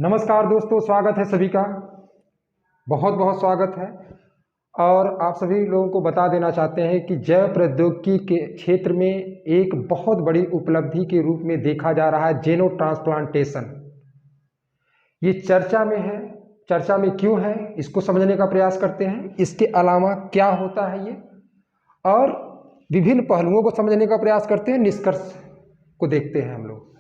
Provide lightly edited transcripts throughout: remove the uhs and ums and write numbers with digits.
नमस्कार दोस्तों, स्वागत है सभी का। बहुत बहुत स्वागत है। और आप सभी लोगों को बता देना चाहते हैं कि जैव प्रौद्योगिकी के क्षेत्र में एक बहुत बड़ी उपलब्धि के रूप में देखा जा रहा है जेनो ट्रांसप्लांटेशन। ये चर्चा में है। चर्चा में क्यों है, इसको समझने का प्रयास करते हैं। इसके अलावा क्या होता है ये, और विभिन्न पहलुओं को समझने का प्रयास करते हैं। निष्कर्ष को देखते हैं हम लोग।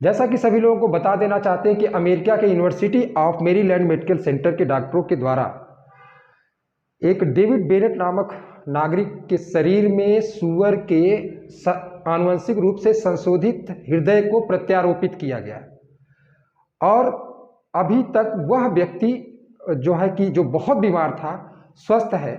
जैसा कि सभी लोगों को बता देना चाहते हैं कि अमेरिका के university of Maryland medical centre के डॉक्टरों के द्वारा एक डेविड बेनेट नामक नागरिक के शरीर में सूअर के आनुवंशिक रूप से संशोधित हृदय को प्रत्यारोपित किया गया। और अभी तक वह व्यक्ति जो है कि जो बहुत बीमार था, स्वस्थ है,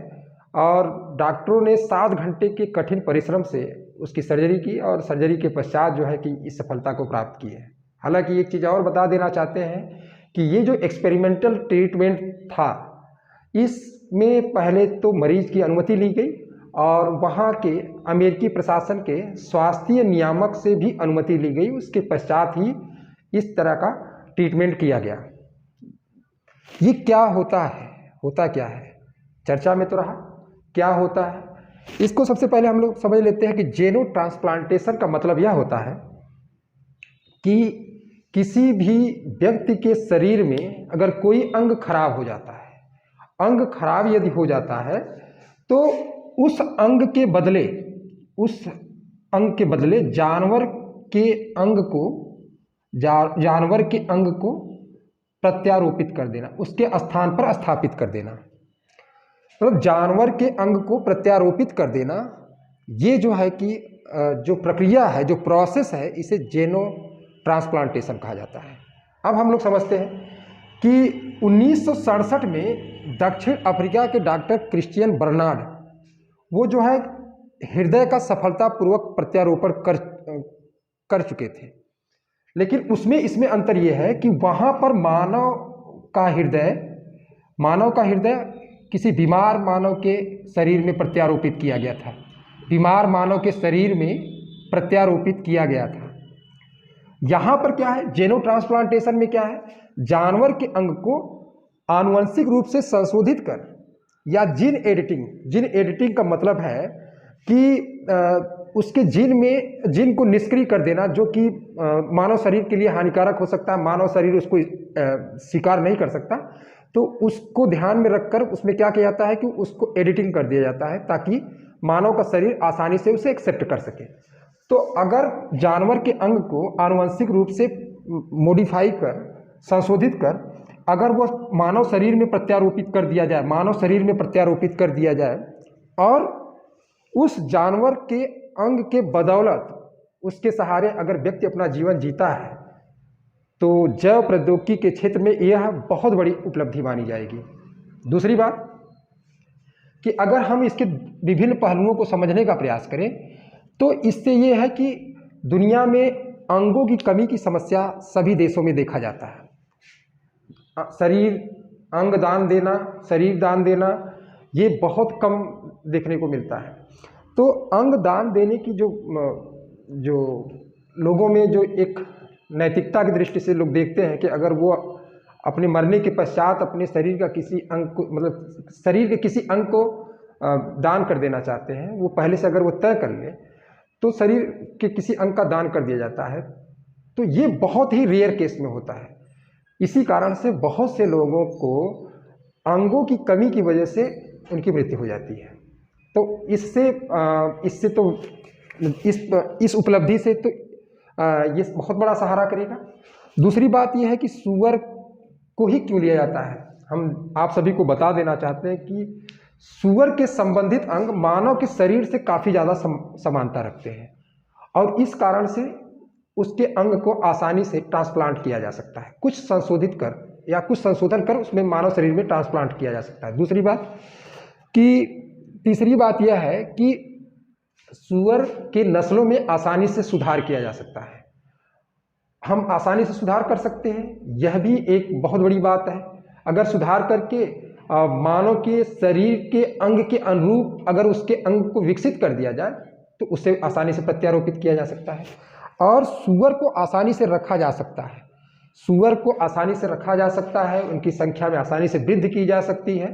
और डॉक्टरों ने 7 घंटे के कठिन परिश्रम से उसकी सर्जरी की और सर्जरी के पश्चात जो है कि इस सफलता को प्राप्त की है। हालांकि एक चीज़ और बता देना चाहते हैं कि ये जो एक्सपेरिमेंटल ट्रीटमेंट था, इसमें पहले तो मरीज की अनुमति ली गई और वहाँ के अमेरिकी प्रशासन के स्वास्थ्य नियामक से भी अनुमति ली गई। उसके पश्चात ही इस तरह का ट्रीटमेंट किया गया। ये क्या होता है, होता क्या है, चर्चा में तो रहा। क्या होता है, इसको सबसे पहले हम लोग समझ लेते हैं कि जेनो ट्रांसप्लांटेशन का मतलब यह होता है कि किसी भी व्यक्ति के शरीर में अगर कोई अंग खराब हो जाता है, अंग खराब यदि हो जाता है, तो उस अंग के बदले जानवर के अंग को प्रत्यारोपित कर देना, उसके स्थान पर स्थापित कर देना। मतलब जानवर के अंग को प्रत्यारोपित कर देना, ये जो है कि जो प्रक्रिया है, जो प्रोसेस है, इसे जेनो ट्रांसप्लांटेशन कहा जाता है। अब हम लोग समझते हैं कि 1967 में दक्षिण अफ्रीका के डॉक्टर क्रिश्चियन बर्नार्ड, वो जो है हृदय का सफलतापूर्वक प्रत्यारोपण कर चुके थे। लेकिन इसमें अंतर ये है कि वहाँ पर मानव का हृदय किसी बीमार मानव के शरीर में प्रत्यारोपित किया गया था। बीमार मानव के शरीर में प्रत्यारोपित किया गया था। यहाँ पर क्या है, जेनो ट्रांसप्लांटेशन में क्या है, जानवर के अंग को आनुवंशिक रूप से संशोधित कर, या जीन एडिटिंग का मतलब है कि उसके जीन को निष्क्रिय कर देना, जो कि मानव शरीर के लिए हानिकारक हो सकता है। मानव शरीर उसको स्वीकार नहीं कर सकता, तो उसको ध्यान में रखकर उसमें क्या किया जाता है कि उसको एडिटिंग कर दिया जाता है, ताकि मानव का शरीर आसानी से उसे एक्सेप्ट कर सके। तो अगर जानवर के अंग को आनुवंशिक रूप से मॉडिफाई कर, संशोधित कर, अगर वो मानव शरीर में प्रत्यारोपित कर दिया जाए, और उस जानवर के अंग के बदौलत, उसके सहारे अगर व्यक्ति अपना जीवन जीता है, तो जैव प्रौद्योगिकी के क्षेत्र में यह बहुत बड़ी उपलब्धि मानी जाएगी। दूसरी बात कि अगर हम इसके विभिन्न पहलुओं को समझने का प्रयास करें, तो इससे ये है कि दुनिया में अंगों की कमी की समस्या सभी देशों में देखा जाता है। शरीर दान देना ये बहुत कम देखने को मिलता है। तो अंग दान देने की जो लोगों में जो एक नैतिकता की दृष्टि से लोग देखते हैं कि अगर वो अपने मरने के पश्चात अपने शरीर का किसी अंग को, मतलब शरीर के किसी अंग को दान कर देना चाहते हैं, वो पहले से अगर वो तय कर ले, तो शरीर के किसी अंग का दान कर दिया जाता है। तो ये बहुत ही रेयर केस में होता है। इसी कारण से बहुत से लोगों को अंगों की कमी की वजह से उनकी मृत्यु हो जाती है। तो इस उपलब्धि से तो ये बहुत बड़ा सहारा करेगा। दूसरी बात यह है कि सूअर को ही क्यों लिया जाता है। हम आप सभी को बता देना चाहते हैं कि सूअर के संबंधित अंग मानव के शरीर से काफ़ी ज़्यादा समानता रखते हैं, और इस कारण से उसके अंग को आसानी से ट्रांसप्लांट किया जा सकता है। कुछ संशोधन कर उसमें मानव शरीर में ट्रांसप्लांट किया जा सकता है। तीसरी बात यह है कि सूअर के नस्लों में आसानी से सुधार किया जा सकता है। हम आसानी से सुधार कर सकते हैं, यह भी एक बहुत बड़ी बात है। अगर सुधार करके मानव के शरीर के अंग के अनुरूप अगर उसके अंग को विकसित कर दिया जाए, तो उसे आसानी से प्रत्यारोपित किया जा सकता है, और सूअर को आसानी से रखा जा सकता है। सूअर को आसानी से रखा जा सकता है, उनकी संख्या में आसानी से वृद्धि की जा सकती है।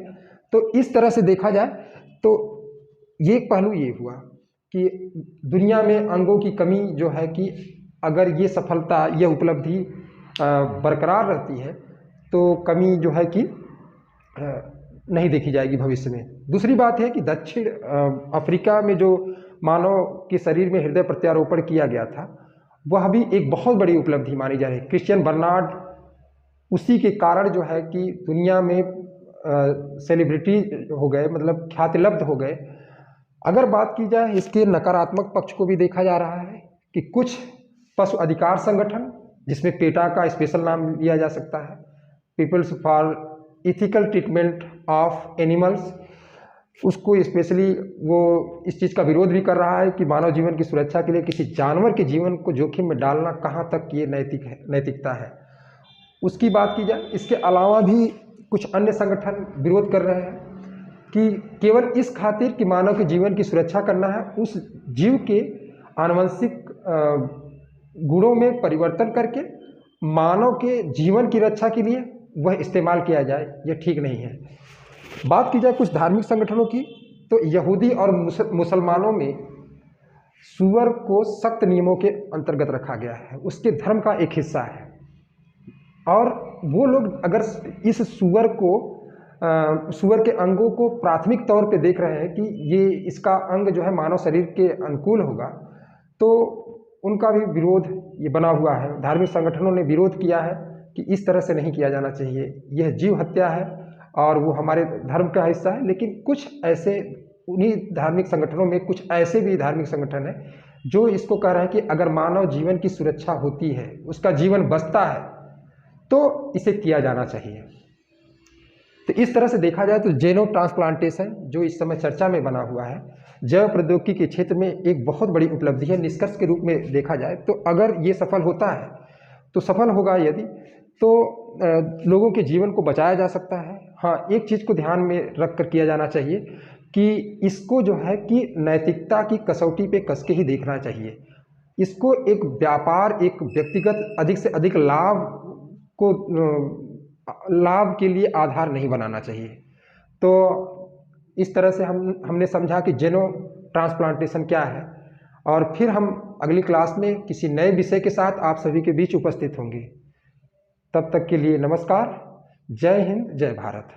तो इस तरह से देखा जाए तो ये पहलू ये हुआ कि दुनिया में अंगों की कमी जो है कि अगर ये सफलता, यह उपलब्धि बरकरार रहती है तो कमी जो है कि नहीं देखी जाएगी भविष्य में। दूसरी बात है कि दक्षिण अफ्रीका में जो मानव के शरीर में हृदय प्रत्यारोपण किया गया था, वह भी एक बहुत बड़ी उपलब्धि मानी जा रही है। क्रिश्चियन बर्नार्ड उसी के कारण जो है कि दुनिया में सेलिब्रिटी हो गए, मतलब ख्यातिलब्ध हो गए। अगर बात की जाए इसके नकारात्मक पक्ष को भी देखा जा रहा है कि कुछ पशु अधिकार संगठन, जिसमें पेटा का स्पेशल नाम लिया जा सकता है, peoples for ethical treatment of animals, उसको स्पेशली वो इस चीज़ का विरोध भी कर रहा है कि मानव जीवन की सुरक्षा के लिए किसी जानवर के जीवन को जोखिम में डालना कहाँ तक ये नैतिकता है। उसकी बात की जाए, इसके अलावा भी कुछ अन्य संगठन विरोध कर रहे हैं कि केवल इस खातिर कि मानव के जीवन की सुरक्षा करना है, उस जीव के आनुवंशिक गुणों में परिवर्तन करके मानव के जीवन की रक्षा के लिए वह इस्तेमाल किया जाए, यह ठीक नहीं है। बात की जाए कुछ धार्मिक संगठनों की, तो यहूदी और मुसलमानों में सूअर को सख्त नियमों के अंतर्गत रखा गया है, उसके धर्म का एक हिस्सा है। और वो लोग अगर इस सूअर के अंगों को प्राथमिक तौर पे देख रहे हैं कि ये इसका अंग जो है मानव शरीर के अनुकूल होगा, तो उनका भी विरोध ये बना हुआ है। धार्मिक संगठनों ने विरोध किया है कि इस तरह से नहीं किया जाना चाहिए, यह जीव हत्या है और वो हमारे धर्म का हिस्सा है। लेकिन कुछ ऐसे उन्हीं धार्मिक संगठनों में कुछ ऐसे भी धार्मिक संगठन हैं जो इसको कह रहे हैं कि अगर मानव जीवन की सुरक्षा होती है, उसका जीवन बचता है, तो इसे किया जाना चाहिए। तो इस तरह से देखा जाए तो जेनो ट्रांसप्लांटेशन जो इस समय चर्चा में बना हुआ है, जैव प्रौद्योगिकी के क्षेत्र में एक बहुत बड़ी उपलब्धि है। निष्कर्ष के रूप में देखा जाए तो अगर ये सफल होता है, तो सफल होगा यदि, तो लोगों के जीवन को बचाया जा सकता है। हाँ, एक चीज़ को ध्यान में रख कर किया जाना चाहिए कि इसको जो है कि नैतिकता की कसौटी पे कस के ही देखना चाहिए। इसको एक व्यापार, एक व्यक्तिगत अधिक से अधिक लाभ के लिए आधार नहीं बनाना चाहिए। तो इस तरह से हमने समझा कि जेनो ट्रांसप्लांटेशन क्या है, और फिर हम अगली क्लास में किसी नए विषय के साथ आप सभी के बीच उपस्थित होंगे। तब तक के लिए नमस्कार, जय हिंद, जय भारत।